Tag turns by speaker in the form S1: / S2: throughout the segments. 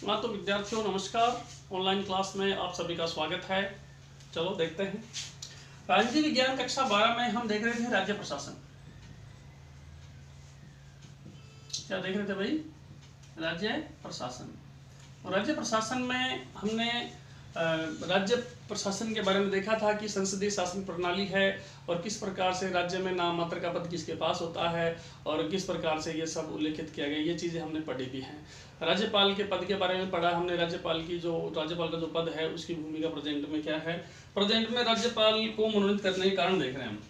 S1: हाँ तो विद्यार्थियों नमस्कार। ऑनलाइन क्लास में आप सभी का स्वागत है। चलो देखते हैं। राजनीति विज्ञान कक्षा 12 में हम देख रहे थे राज्य प्रशासन। क्या देख रहे थे भाई? राज्य प्रशासन। और राज्य प्रशासन में हमने राज्य प्रशासन के बारे में देखा था कि संसदीय शासन प्रणाली है और किस प्रकार से राज्य में नाम मात्र का पद किसके पास होता है और किस प्रकार से ये सब उल्लेखित किया गया। ये चीज़ें हमने पढ़ी भी हैं। राज्यपाल के पद के बारे में पढ़ा हमने। राज्यपाल का जो पद है उसकी भूमिका प्रेजेंट में क्या है। प्रेजेंट में राज्यपाल को मनोनीत करने के कारण देख रहे हैं हम।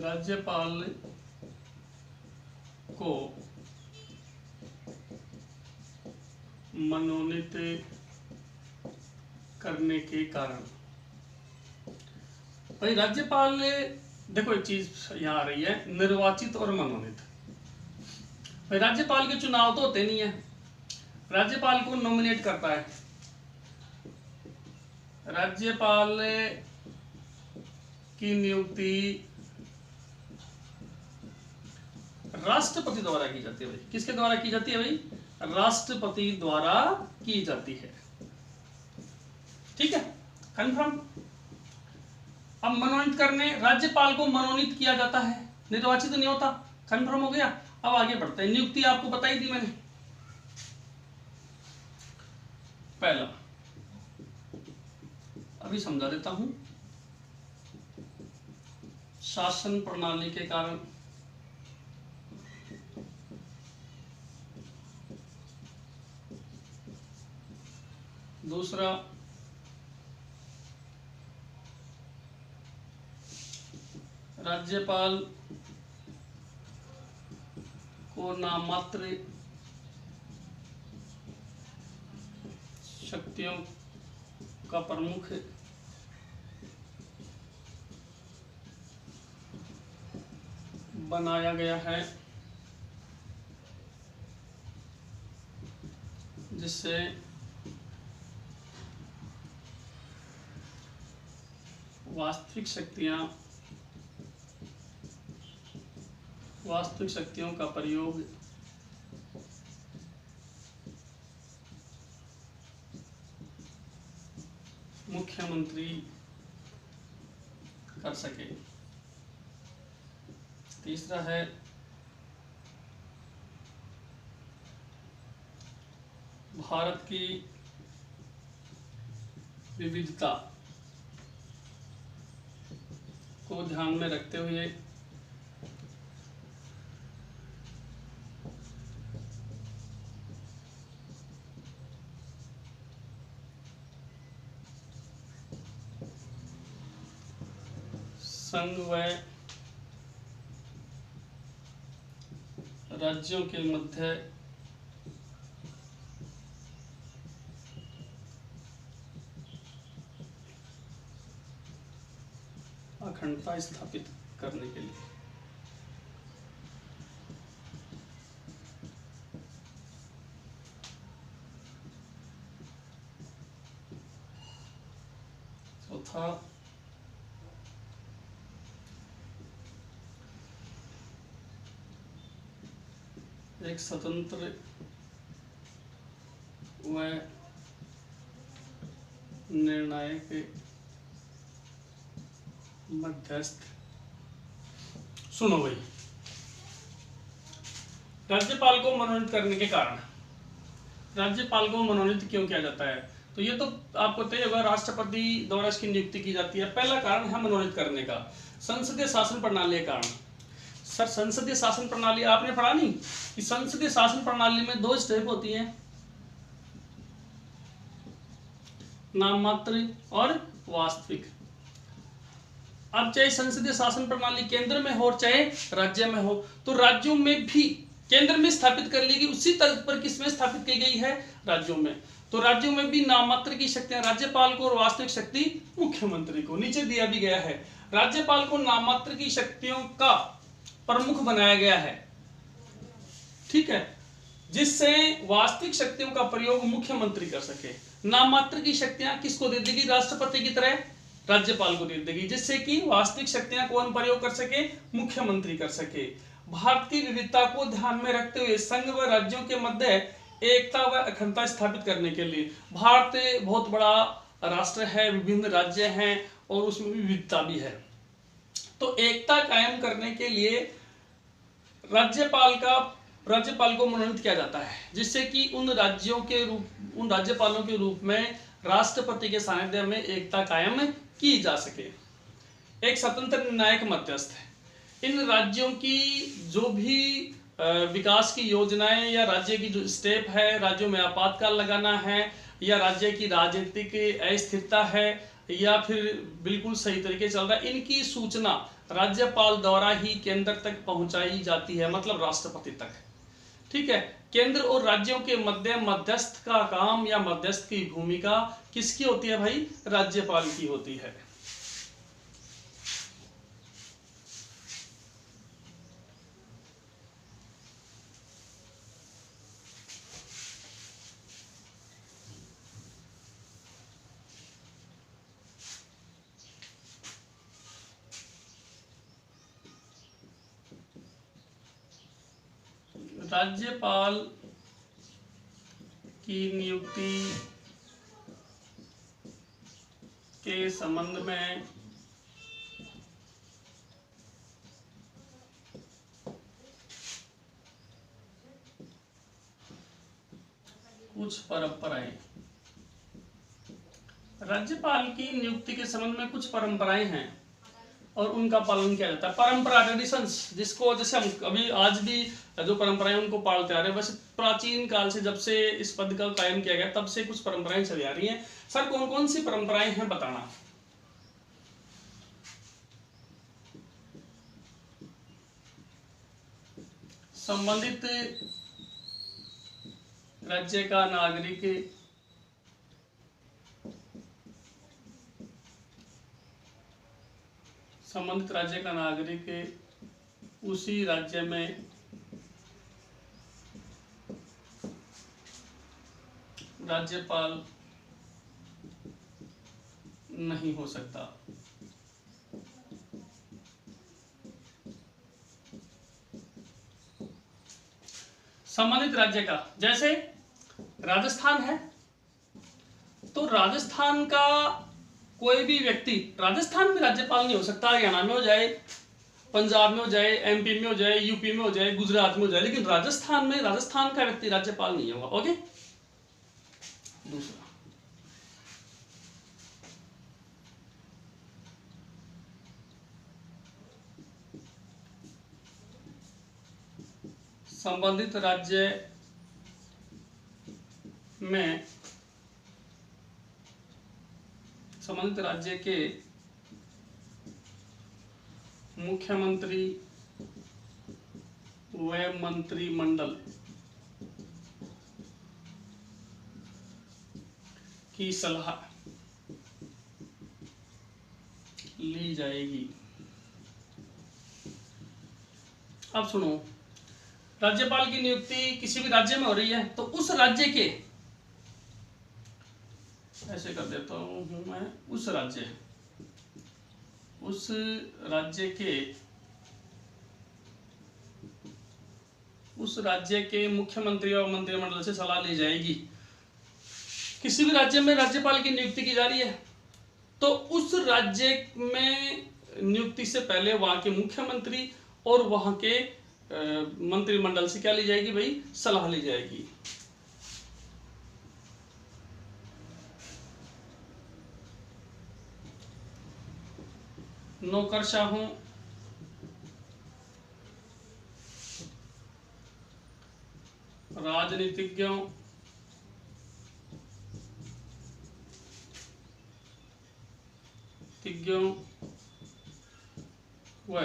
S1: राज्यपाल को मनोनीत करने के कारण भाई राज्यपाल, देखो एक चीज यहाँ आ रही है, निर्वाचित और मनोनीत। भाई राज्यपाल के चुनाव तो होते नहीं है, राज्यपाल को नॉमिनेट करता है। राज्यपाल की नियुक्ति राष्ट्रपति द्वारा की जाती है। भाई किसके द्वारा की जाती है? भाई राष्ट्रपति द्वारा की जाती है। ठीक है, कंफर्म। अब मनोनीत करने, राज्यपाल को मनोनीत किया जाता है, निर्वाचित नहीं होता। कंफर्म हो गया। अब आगे बढ़ते हैं। नियुक्ति आपको बताई थी मैंने। पहला अभी समझा देता हूं। शासन प्रणाली के कारण, दूसरा राज्यपाल को नाममात्र शक्तियों का प्रमुख बनाया गया है, जिससे वास्तविक शक्तियों का प्रयोग मुख्यमंत्री कर सके। तीसरा है भारत की विविधता को ध्यान में रखते हुए संघ व राज्यों के मध्य अखंडता स्थापित करने के लिए। चौथा एक स्वतंत्र व निर्णायक मध्यस्थ। सुनो भाई, राज्यपाल को मनोनीत करने के कारण, राज्यपाल को मनोनीत क्यों किया जाता है? तो ये तो आपको तय होगा, राष्ट्रपति द्वारा इसकी नियुक्ति की जाती है। पहला कारण है मनोनीत करने का, संसदीय शासन प्रणाली के कारण। सर संसदीय शासन प्रणाली आपने पढ़ा नहीं कि संसदीय शासन प्रणाली में 2 स्टेप होती हैं, नाममात्र और वास्तविक। अब चाहे संसदीय शासन प्रणाली केंद्र में हो चाहे राज्य में हो, तो राज्यों में भी केंद्र में स्थापित कर ली गई, उसी तर्ज पर किसमें स्थापित की गई है? राज्यों में। तो राज्यों में भी नाममात्र की शक्तियां राज्यपाल को और वास्तविक शक्ति मुख्यमंत्री को। नीचे दिया भी गया है, राज्यपाल को नाममात्र की शक्तियों का प्रमुख बनाया गया है। ठीक है, जिससे वास्तविक शक्तियों का प्रयोग मुख्यमंत्री कर सके। नाममात्र की शक्तियां किसको दे देगी? राष्ट्रपति की तरह राज्यपाल को दे देगी, जिससे कि वास्तविक शक्तियां कौन प्रयोग कर सके? मुख्यमंत्री कर सके। भारतीय विविधता को ध्यान में रखते हुए संघ व राज्यों के मध्य एकता व अखंडता स्थापित करने के लिए। भारत बहुत बड़ा राष्ट्र है, विभिन्न राज्य हैं और उसमें विविधता भी है, तो एकता कायम करने के लिए राज्यपाल को मनोनीत किया जाता है, जिससे कि उन राज्यपालों के रूप में राष्ट्रपति के सानिध्य में एकता कायम की जा सके। एक स्वतंत्र निर्णायक मध्यस्थ है। इन राज्यों की जो भी विकास की योजनाएं या राज्य की जो स्टेप है, राज्यों में आपातकाल लगाना है या राज्य की राजनीतिक अस्थिरता है या फिर बिल्कुल सही तरीके चल रहा है, इनकी सूचना राज्यपाल द्वारा ही केंद्र तक पहुंचाई जाती है, मतलब राष्ट्रपति तक। ठीक है, केंद्र और राज्यों के मध्य मध्यस्थ का काम या मध्यस्थ की भूमिका किसकी होती है भाई? राज्यपाल की होती है। राज्यपाल की नियुक्ति के संबंध में कुछ परंपराएं, राज्यपाल की नियुक्ति के संबंध में कुछ परंपराएं हैं और उनका पालन किया जाता है। परंपरा, ट्रेडिशंस, जिसको जैसे हम अभी आज भी जो परंपराएं उनको पालते आ रहे हैं, वैसे प्राचीन काल से जब से इस पद का कायम किया गया तब से कुछ परंपराएं चली आ रही हैं। सर कौन कौन सी परंपराएं हैं बताना। संबंधित राज्य का नागरिक उसी राज्य में राज्यपाल नहीं हो सकता। संबंधित राज्य का, जैसे राजस्थान है तो राजस्थान का कोई भी व्यक्ति राजस्थान में राज्यपाल नहीं हो सकता। हरियाणा में हो जाए, पंजाब में हो जाए, एमपी में हो जाए, यूपी में हो जाए, गुजरात में हो जाए, लेकिन राजस्थान में राजस्थान का व्यक्ति राज्यपाल नहीं होगा। ओके। दूसरा, संबंधित राज्य में संबंधित राज्य के मुख्यमंत्री व मंत्रिमंडल की सलाह ली जाएगी। अब सुनो, राज्यपाल की नियुक्ति किसी भी राज्य में हो रही है तो उस राज्य के, ऐसे कर देता हूं मैं, उस राज्य के मुख्यमंत्री और मंत्रिमंडल से सलाह ली जाएगी। किसी भी राज्य में राज्यपाल की नियुक्ति की जा रही है तो उस राज्य में नियुक्ति से पहले वहां के मुख्यमंत्री और वहां के मंत्रिमंडल से क्या ली जाएगी भाई? सलाह ली जाएगी। नौकरशाहों राजनीतिज्ञों व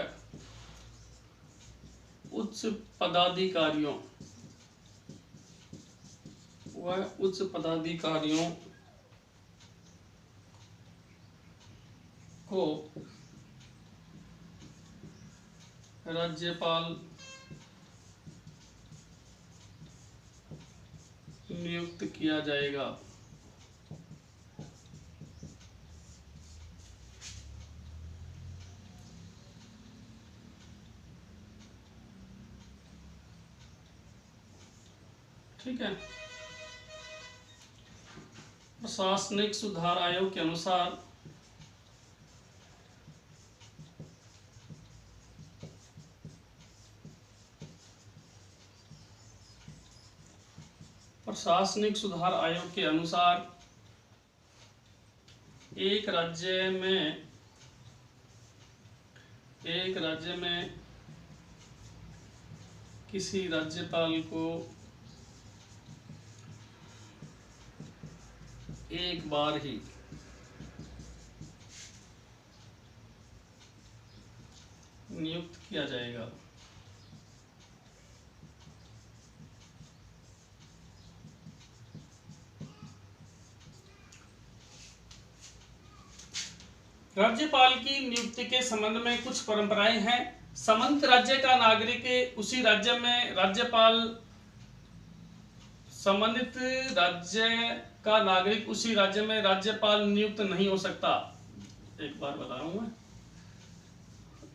S1: उच्च पदाधिकारियों को राज्यपाल नियुक्त किया जाएगा। ठीक है। प्रशासनिक सुधार आयोग के अनुसार प्रशासनिक सुधार आयोग के अनुसार एक राज्य में किसी राज्यपाल को एक बार ही नियुक्त किया जाएगा। राज्यपाल की नियुक्ति के संबंध में कुछ परंपराएं हैं। संबंधित राज्य का नागरिक उसी राज्य में राज्यपाल संबंधित राज्य का नागरिक उसी राज्य में राज्यपाल नियुक्त नहीं हो सकता। एक बार बता रहा हूं मैं,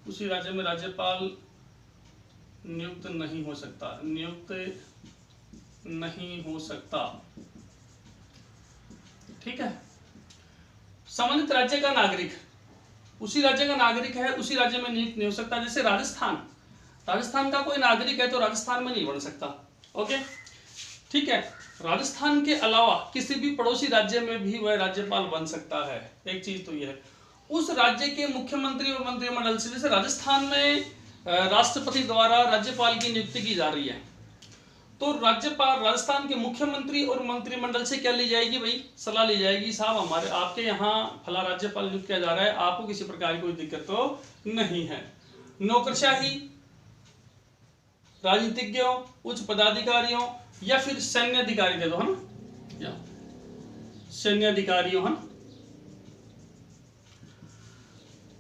S1: उसी राज्य में राज्यपाल नियुक्त नहीं हो सकता। ठीक है। संबंधित राज्य का नागरिक उसी राज्य का नागरिक है, उसी राज्य में नियुक्त नहीं हो सकता। जैसे राजस्थान का कोई नागरिक है तो राजस्थान में नहीं बन सकता। ओके, ठीक है। राजस्थान के अलावा किसी भी पड़ोसी राज्य में भी वह राज्यपाल बन सकता है। एक चीज तो यह है, उस राज्य के मुख्यमंत्री और मंत्रिमंडल से, जैसे राजस्थान में राष्ट्रपति द्वारा राज्यपाल की नियुक्ति की जा रही है, तो राज्यपाल राजस्थान के मुख्यमंत्री और मंत्रिमंडल से क्या ली जाएगी भाई? सलाह ली जाएगी, साहब आपके यहाँ फला राज्यपाल नियुक्त किया जा रहा है, आपको किसी प्रकार की कोई दिक्कत तो नहीं है। नौकरशाही, राजनीतिज्ञों, उच्च पदाधिकारियों या फिर सैन्य अधिकारी दे दो, है ना, या सैन्य अधिकारियों है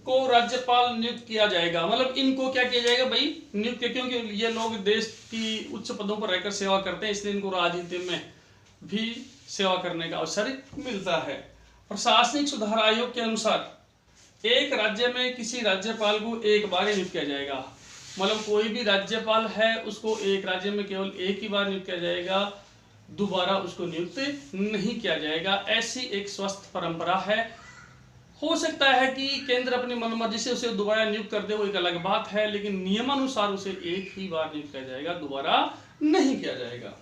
S1: को राज्यपाल नियुक्त किया जाएगा। मतलब इनको क्या किया जाएगा भाई? नियुक्त, क्योंकि ये लोग देश की उच्च पदों पर रहकर सेवा करते हैं, इसलिए इनको राजनीति में भी सेवा करने का अवसर मिलता है। प्रशासनिक सुधार आयोग के अनुसार एक राज्य में किसी राज्यपाल को एक बार नियुक्त किया जाएगा। मतलब कोई भी राज्यपाल है उसको एक राज्य में केवल एक ही बार नियुक्त किया जाएगा, दोबारा उसको नियुक्त नहीं किया जाएगा। ऐसी एक स्वस्थ परंपरा है। हो सकता है कि केंद्र अपनी मनमर्जी से उसे दोबारा नियुक्त कर दे, वो एक अलग बात है, लेकिन नियमानुसार उसे एक ही बार नियुक्त किया जाएगा, दोबारा नहीं किया जाएगा।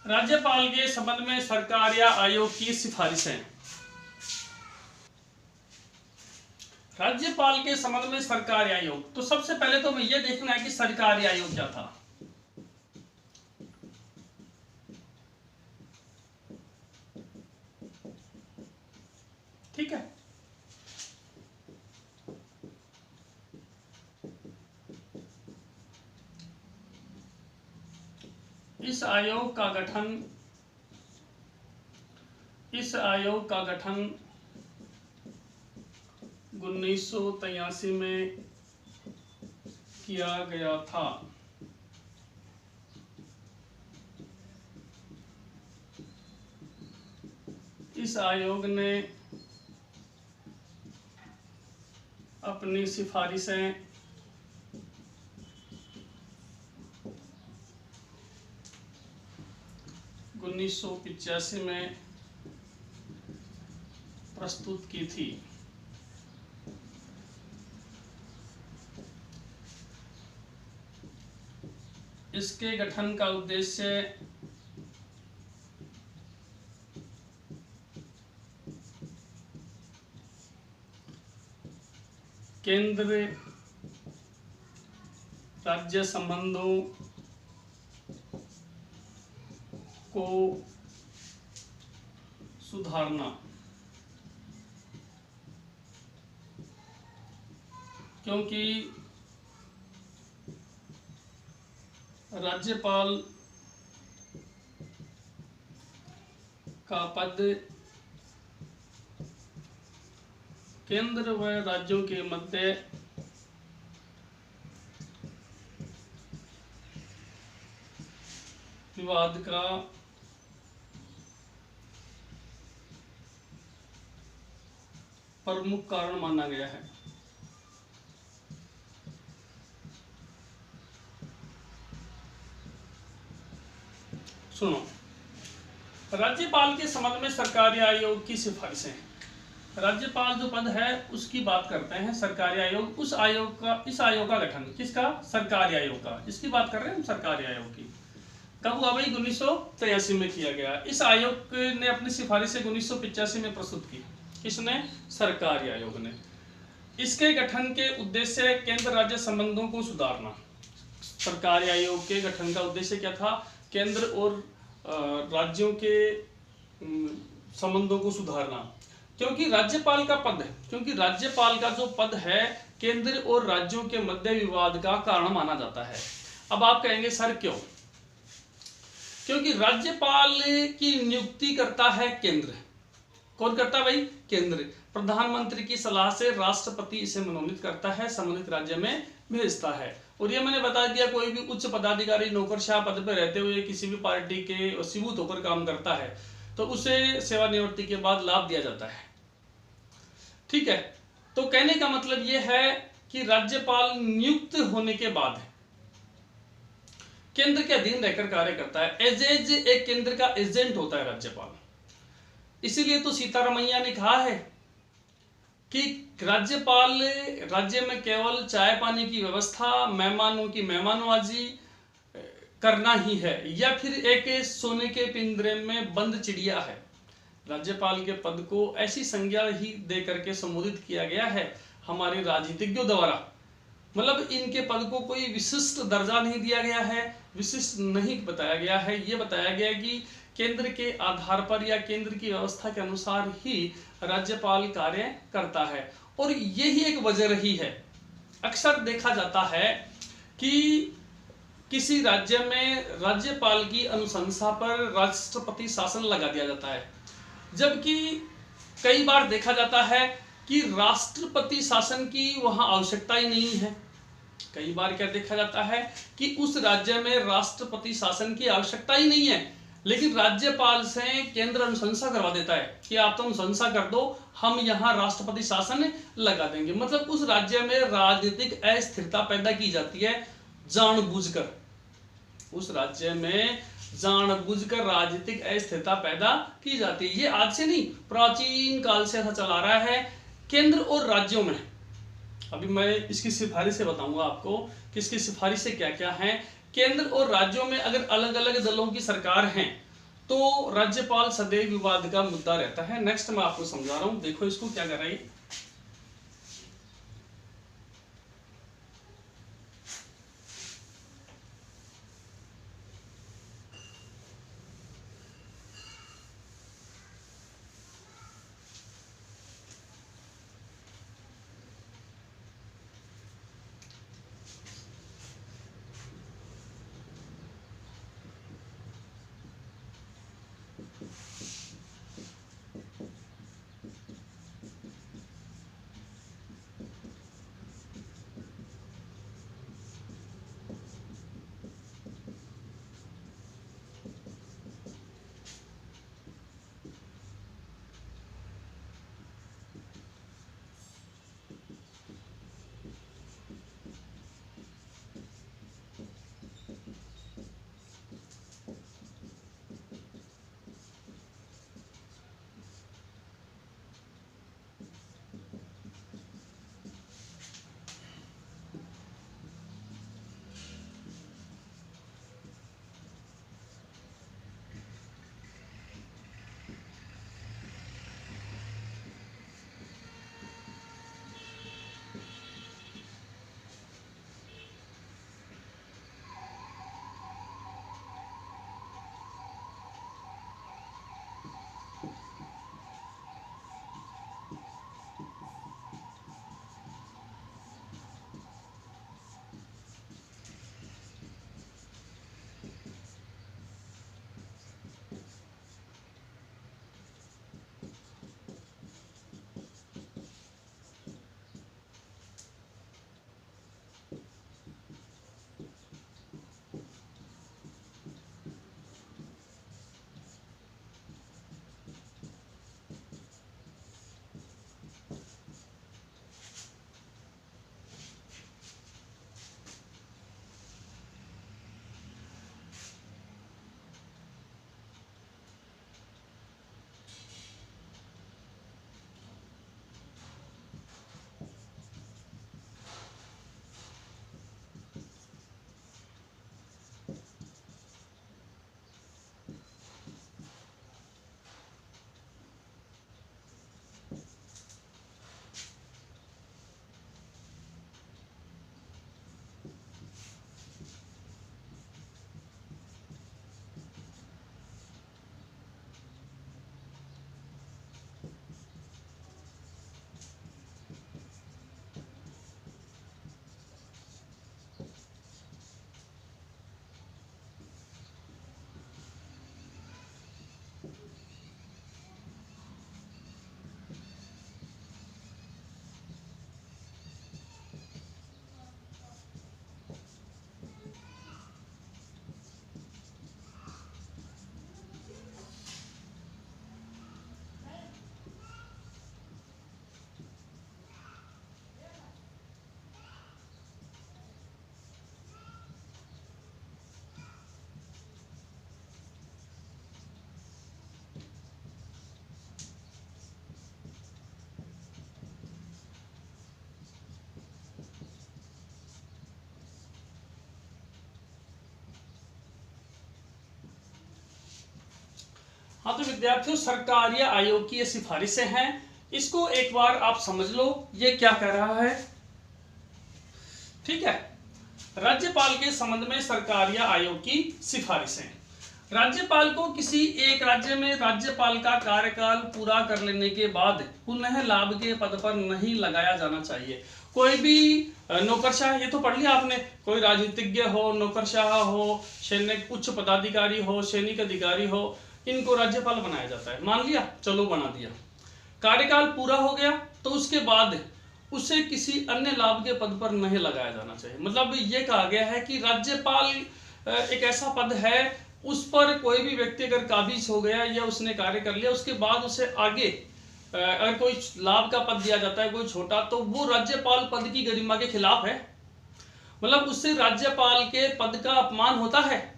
S1: राज्यपाल के संबंध में सरकार या आयोग की सिफारिशें। राज्यपाल के संबंध में सरकार या आयोग, तो सबसे पहले तो हमें यह देखना है कि सरकार या आयोग क्या था। ठीक है, इस आयोग का गठन 1983 में किया गया था। इस आयोग ने अपनी सिफारिशें 1985 में प्रस्तुत की थी। इसके गठन का उद्देश्य केंद्र राज्य संबंधों को सुधारना, क्योंकि राज्यपाल का पद केंद्र व राज्यों के मध्य विवाद का प्रमुख कारण माना गया है। सुनो, राज्यपाल के संबंध में सरकारी आयोग की सिफारिशें। राज्यपाल जो पद है उसकी बात करते हैं सरकारी आयोग, उस आयोग का, इस आयोग का गठन किसका? सरकारी आयोग का, इसकी बात कर रहे हैं हम सरकारी आयोग की। कब हुआ भाई? 1983 में किया गया। इस आयोग ने अपनी सिफारिशें 1985 में प्रस्तुत की। किसने? सरकारी आयोग ने। इसके गठन के उद्देश्य केंद्र राज्य संबंधों को सुधारना। सरकारी आयोग के गठन का उद्देश्य क्या था? केंद्र और राज्यों के संबंधों को सुधारना, क्योंकि राज्यपाल का पद है, क्योंकि राज्यपाल का जो पद है केंद्र और राज्यों के मध्य विवाद का कारण माना जाता है। अब आप कहेंगे सर क्यों? क्योंकि राज्यपाल की नियुक्ति करता है केंद्र। कौन करता है भाई? केंद्र। प्रधानमंत्री की सलाह से राष्ट्रपति इसे मनोनीत करता है, संबंधित राज्य में भेजता है। और ये मैंने बता दिया, कोई भी उच्च पदाधिकारी नौकरशाह पद पर रहते हुए किसी भी पार्टी के वशीभूत होकर काम करता है तो उसे सेवानिवृत्ति के बाद लाभ दिया जाता है। ठीक है, तो कहने का मतलब यह है कि राज्यपाल नियुक्त होने के बाद केंद्र के अधीन रहकर कार्य करता है। एज एक केंद्र का एजेंट होता है राज्यपाल। इसीलिए तो सीतारमैया ने कहा है कि राज्यपाल राज्य में केवल चाय पानी की व्यवस्था, मेहमानों की मेहमानवाजी करना ही है, या फिर एक सोने के पिंजरे में बंद चिड़िया है। राज्यपाल के पद को ऐसी संज्ञा ही दे करके संबोधित किया गया है हमारे राजनीतिज्ञों द्वारा। मतलब इनके पद को कोई विशिष्ट दर्जा नहीं दिया गया है, विशिष्ट नहीं बताया गया है। ये बताया गया कि केंद्र के आधार पर या केंद्र की व्यवस्था के अनुसार ही राज्यपाल कार्य करता है। और यही एक वजह रही है, अक्सर देखा जाता है कि किसी राज्य में राज्यपाल की अनुशंसा पर राष्ट्रपति शासन लगा दिया जाता है, जबकि कई बार देखा जाता है कि राष्ट्रपति शासन की वहां आवश्यकता ही नहीं है। कई बार क्या देखा जाता है कि उस राज्य में राष्ट्रपति शासन की आवश्यकता ही नहीं है, लेकिन राज्यपाल से केंद्र अनुशंसा करवा देता है कि आप तो अनुशंसा कर दो, हम यहाँ राष्ट्रपति शासन लगा देंगे। मतलब उस राज्य में राजनीतिक अस्थिरता पैदा की जाती है जानबूझकर। उस राज्य में जानबूझकर राजनीतिक अस्थिरता पैदा की जाती है। ये आज से नहीं, प्राचीन काल से ऐसा चला रहा है केंद्र और राज्यों में। अभी मैं इसकी सिफारिश से बताऊंगा आपको कि इसकी सिफारिश से क्या क्या है। केंद्र और राज्यों में अगर अलग अलग दलों की सरकार है तो राज्यपाल सदैव विवाद का मुद्दा रहता है। नेक्स्ट मैं आपको समझा रहा हूं, देखो इसको क्या कर रहा है। हाँ तो विद्यार्थियों, सरकारीय आयोग की ये सिफारिशें हैं, इसको एक बार आप समझ लो ये क्या कह रहा है। ठीक है, राज्यपाल के संबंध में सरकारीय आयोग की सिफारिशें। राज्यपाल को किसी एक राज्य में राज्यपाल का कार्यकाल पूरा कर लेने के बाद पुनः लाभ के पद पर नहीं लगाया जाना चाहिए। कोई भी नौकरशाह, ये तो पढ़ लिया आपने, कोई राजनीतिज्ञ हो, नौकरशाह हो, सैनिक उच्च पदाधिकारी हो, सैनिक अधिकारी हो, इनको राज्यपाल बनाया जाता है। मान लिया, चलो बना दिया, कार्यकाल पूरा हो गया तो उसके बाद उसे किसी अन्य लाभ के पद पर नहीं लगाया जाना चाहिए। मतलब ये कहा गया है कि राज्यपाल एक ऐसा पद है, उस पर कोई भी व्यक्ति अगर काबिज हो गया या उसने कार्य कर लिया, उसके बाद उसे आगे अगर कोई लाभ का पद दिया जाता है कोई छोटा, तो वो राज्यपाल पद की गरिमा के खिलाफ है, मतलब उससे राज्यपाल के पद का अपमान होता है।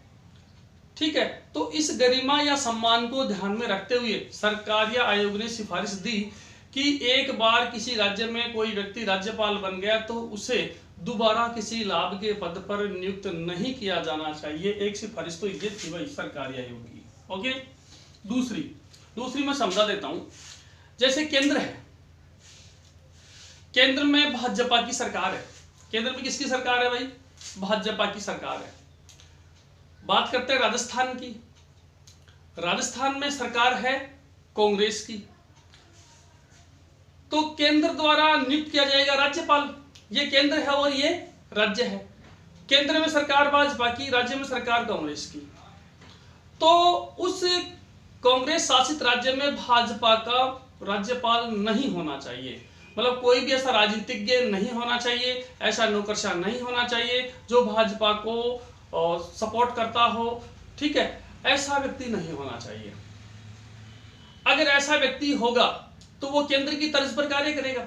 S1: ठीक है, तो इस गरिमा या सम्मान को ध्यान में रखते हुए सरकारीय आयोग ने सिफारिश दी कि एक बार किसी राज्य में कोई व्यक्ति राज्यपाल बन गया तो उसे दोबारा किसी लाभ के पद पर नियुक्त नहीं किया जाना चाहिए। एक सिफारिश तो ये थी भाई सरकारीय आयोग की। ओके, दूसरी मैं समझा देता हूं। जैसे केंद्र है, केंद्र में भाजपा की सरकार है। केंद्र में किसकी सरकार है भाई? भाजपा की सरकार है। बात करते हैं राजस्थान की। राजस्थान में सरकार है कांग्रेस की, तो केंद्र द्वारा नियुक्त किया जाएगा राज्यपाल। ये केंद्र है और ये राज्य है। केंद्र में सरकार भाजपा की, राज्य में सरकार कांग्रेस की। तो उस कांग्रेस शासित राज्य में भाजपा का राज्यपाल नहीं होना चाहिए। मतलब कोई भी ऐसा राजनीतिज्ञ नहीं होना चाहिए, ऐसा नौकरशाह नहीं होना चाहिए जो भाजपा को सपोर्ट करता हो। ठीक है, ऐसा व्यक्ति नहीं होना चाहिए। अगर ऐसा व्यक्ति होगा तो वो केंद्र की तर्ज पर कार्य करेगा।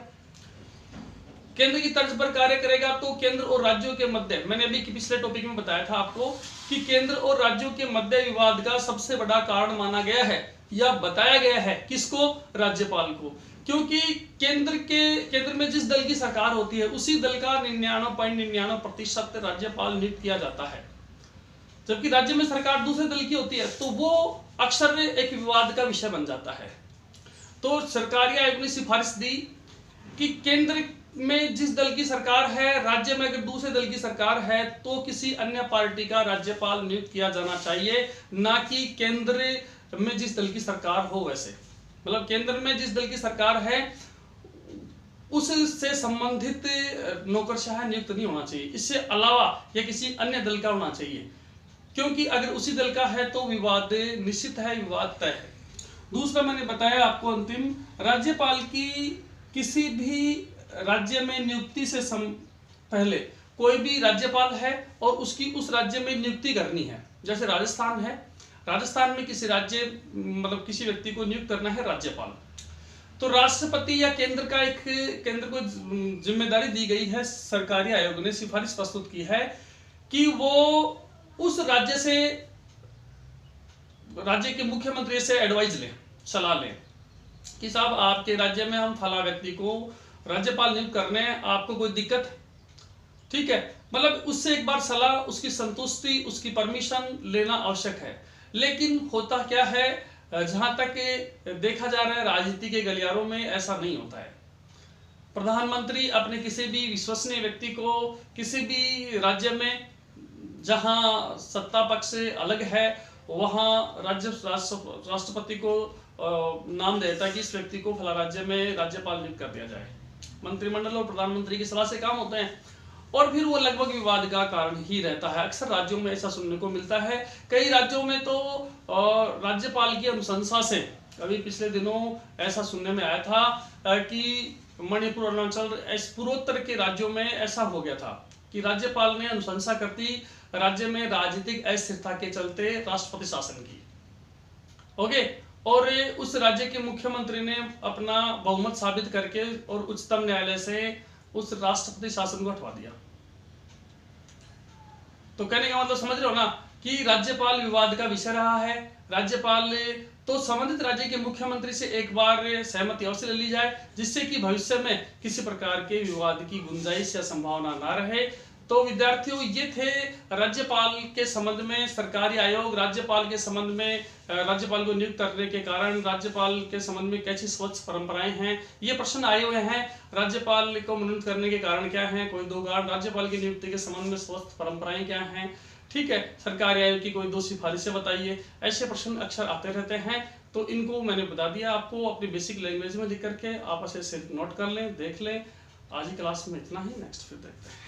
S1: केंद्र की तर्ज पर कार्य करेगा तो केंद्र और राज्यों के मध्य, मैंने अभी पिछले टॉपिक में बताया था आपको कि केंद्र और राज्यों के मध्य विवाद का सबसे बड़ा कारण माना गया है या बताया गया है किसको? राज्यपाल को। क्योंकि केंद्र में जिस दल की सरकार होती है उसी दल का 99.99% राज्यपाल नियुक्त किया जाता है, जबकि राज्य में सरकार दूसरे दल की होती है, तो वो अक्सर एक विवाद का विषय बन जाता है। तो सरकारी आयोग ने सिफारिश दी कि केंद्र में जिस दल की सरकार है, राज्य में अगर दूसरे दल की सरकार है, तो किसी अन्य पार्टी का राज्यपाल नियुक्त किया जाना चाहिए, ना कि केंद्र में जिस दल की सरकार हो वैसे। मतलब केंद्र में जिस दल की सरकार है उससे संबंधित नौकरशाह नियुक्त नहीं होना चाहिए, इससे अलावा या किसी अन्य दल का होना चाहिए, क्योंकि अगर उसी दल का है तो विवाद निश्चित है, विवाद तय है। दूसरा मैंने बताया आपको अंतिम, राज्यपाल की किसी भी राज्य में नियुक्ति से पहले कोई भी राज्यपाल है और उसकी उस राज्य में नियुक्ति करनी है। जैसे राजस्थान है, राजस्थान में किसी राज्य मतलब किसी व्यक्ति को नियुक्त करना है राज्यपाल, तो राष्ट्रपति या केंद्र को जिम्मेदारी दी गई है। सरकारी आयोग ने सिफारिश प्रस्तुत की है कि वो उस राज्य के मुख्यमंत्री से एडवाइस लें, सलाह लें कि साहब आपके राज्य में हम फला व्यक्ति को राज्यपाल नियुक्त करने हैं, आपको कोई दिक्कत? ठीक है, मतलब उससे एक बार सलाह, उसकी संतुष्टि, उसकी परमिशन लेना आवश्यक है। लेकिन होता क्या है, जहां तक देखा जा रहा है राजनीति के गलियारों में ऐसा नहीं होता है। प्रधानमंत्री अपने किसी भी विश्वसनीय व्यक्ति को किसी भी राज्य में जहां सत्ता पक्ष अलग है वहां राष्ट्रपति को नाम देता है कि इस व्यक्ति को फला राज्य में राज्यपाल नियुक्त कर दिया जाए। मंत्रिमंडल और प्रधानमंत्री की सलाह से काम होते हैं और फिर वो लगभग विवाद का कारण ही रहता है। अक्सर राज्यों में ऐसा सुनने को मिलता है। कई राज्यों में तो राज्यपाल की अनुशंसा से, अभी पिछले दिनों ऐसा सुनने में आया था कि मणिपुर, अरुणाचल, पूर्वोत्तर के राज्यों में ऐसा हो गया था कि राज्यपाल ने अनुशंसा करती राज्य में राजनीतिक अस्थिरता के चलते राष्ट्रपति शासन की। ओके, और उस राज्य के मुख्यमंत्री ने अपना बहुमत साबित करके और उच्चतम न्यायालय से उस राष्ट्रपति शासन को हटवा दिया। तो कहने का मतलब समझ रहे हो ना कि राज्यपाल विवाद का विषय रहा है। राज्यपाल तो संबंधित राज्य के मुख्यमंत्री से एक बार सहमति अवश्य ले ली जाए, जिससे कि भविष्य में किसी प्रकार के विवाद की गुंजाइश या संभावना ना रहे। तो विद्यार्थियों ये थे राज्यपाल के संबंध में सरकारी आयोग, राज्यपाल के संबंध में, राज्यपाल को नियुक्त करने के कारण राज्यपाल के संबंध में कैसी स्वच्छ परंपराएं हैं, ये प्रश्न आए हुए हैं। राज्यपाल को मनोनीत करने के कारण क्या है, कोई दो कारण, राज्यपाल की नियुक्ति के संबंध में स्वच्छ परंपराएं क्या हैं, ठीक है, सरकारी आयोग की कोई दो सिफारिशें बताइए, ऐसे प्रश्न अक्सर आते रहते हैं। तो इनको मैंने बता दिया आपको, अपनी बेसिक लैंग्वेज में लिख करके आप ऐसे नोट कर लें, देख लें। आज की क्लास में इतना ही, नेक्स्ट फिर देखते हैं।